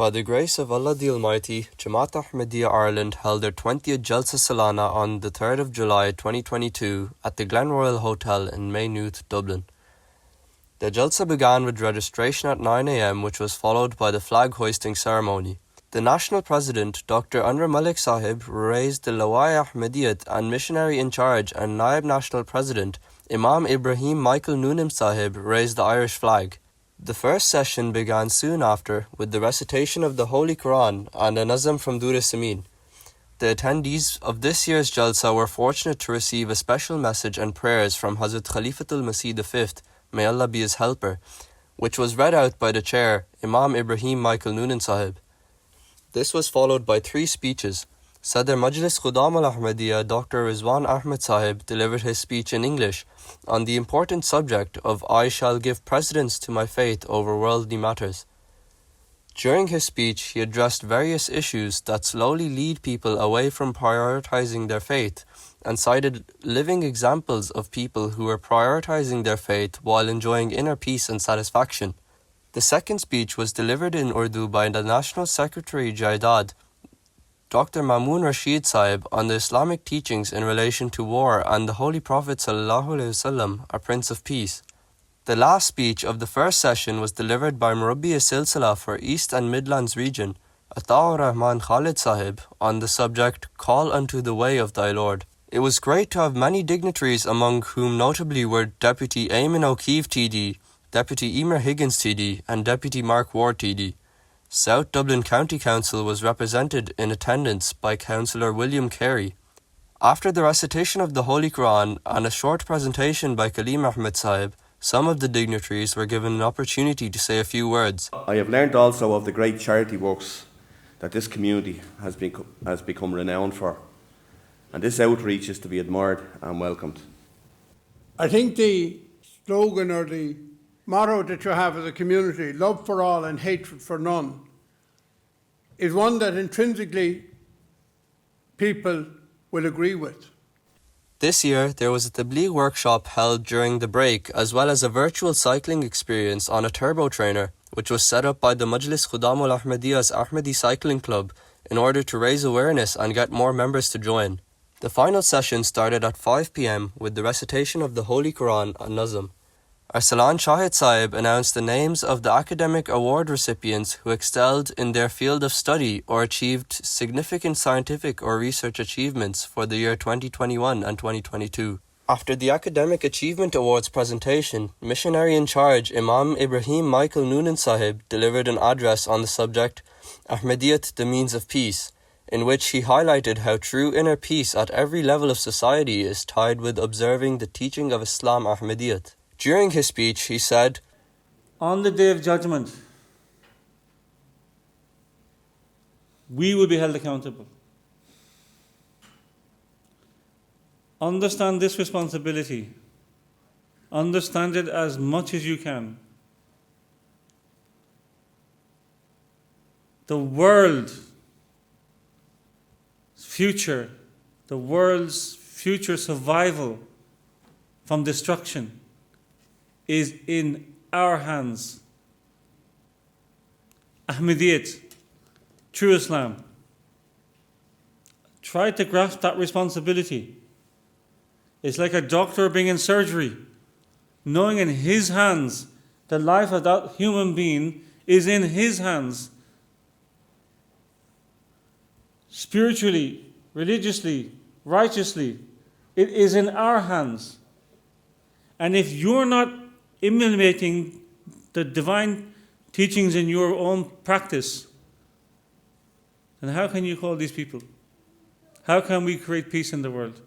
By the grace of Allah the Almighty, Jamaat Ahmadiyya Ireland held their 20th Jalsa Salana on the 3rd of July 2022 at the Glenroyal Hotel in Maynooth, Dublin. The Jalsa began with registration at 9 a.m, which was followed by the flag hoisting ceremony. The National President, Dr. Anwar Malik Sahib, raised the Lawai Ahmadiyyat and Missionary in Charge and Naib National President, Imam Ibrahim Michael Noonan Sahib, raised the Irish flag. The first session began soon after with the recitation of the Holy Quran and a nazm from Dur Samin. The attendees of this year's Jalsa were fortunate to receive a special message and prayers from Hazrat Khalifatul Masih V, may Allah be his helper, which was read out by the chair, Imam Ibrahim Michael Noonan Sahib. This was followed by 3 speeches. Sadr Majlis Khudam al-Ahmadiyya Dr. Rizwan Ahmed Sahib delivered his speech in English on the important subject of I shall give precedence to my faith over worldly matters. During his speech, he addressed various issues that slowly lead people away from prioritizing their faith and cited living examples of people who are prioritizing their faith while enjoying inner peace and satisfaction. The second speech was delivered in Urdu by the National Secretary Jaidad, Dr. Mamoon Rashid Sahib, on the Islamic teachings in relation to war and the Holy Prophet ﷺ, a Prince of Peace. The last speech of the first session was delivered by Murabbi Silsila for East and Midlands region, Ataur Rahman Khalid Sahib, on the subject Call unto the Way of Thy Lord. It was great to have many dignitaries, among whom notably were Deputy Eamon O'Keefe TD, Deputy Emer Higgins TD and Deputy Mark Ward TD. South Dublin County Council was represented in attendance by Councillor William Carey. After the recitation of the Holy Quran and a short presentation by Kaleem Ahmed Sahib, some of the dignitaries were given an opportunity to say a few words. I have learned also of the great charity works that this community has become renowned for, and this outreach is to be admired and welcomed. I think the slogan or the motto that you have as a community, love for all and hatred for none, is one that intrinsically people will agree with. This year, there was a Tabligh workshop held during the break, as well as a virtual cycling experience on a turbo trainer, which was set up by the Majlis Khudam al-Ahmadiyya's Ahmadi Cycling Club in order to raise awareness and get more members to join. The final session started at 5 p.m. with the recitation of the Holy Quran and Nazm. Arsalan Shahid Sahib announced the names of the academic award recipients who excelled in their field of study or achieved significant scientific or research achievements for the year 2021 and 2022. After the Academic Achievement Awards presentation, Missionary in Charge Imam Ibrahim Michael Noonan Sahib delivered an address on the subject Ahmadiyyat, the Means of Peace, in which he highlighted how true inner peace at every level of society is tied with observing the teaching of Islam Ahmadiyyat. During his speech, he said, on the Day of Judgment, we will be held accountable. Understand this responsibility. Understand it as much as you can. The world's future survival from destruction is in our hands. Ahmadiyyat, true Islam. Try to grasp that responsibility. It's like a doctor being in surgery, knowing in his hands the life of that human being is in his hands. Spiritually, religiously, righteously, it is in our hands. And if you're not implementing the divine teachings in your own practice, then how can you call these people? How can we create peace in the world?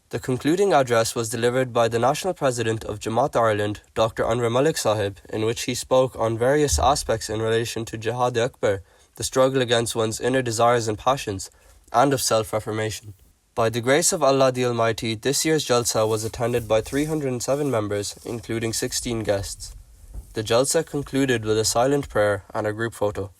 The concluding address was delivered by the National President of Jamaat Ireland, Dr. Anwar Malik Sahib, in which he spoke on various aspects in relation to Jihad Akbar, the struggle against one's inner desires and passions, and of self-reformation. By the grace of Allah the Almighty, this year's Jalsa was attended by 307 members, including 16 guests. The Jalsa concluded with a silent prayer and a group photo.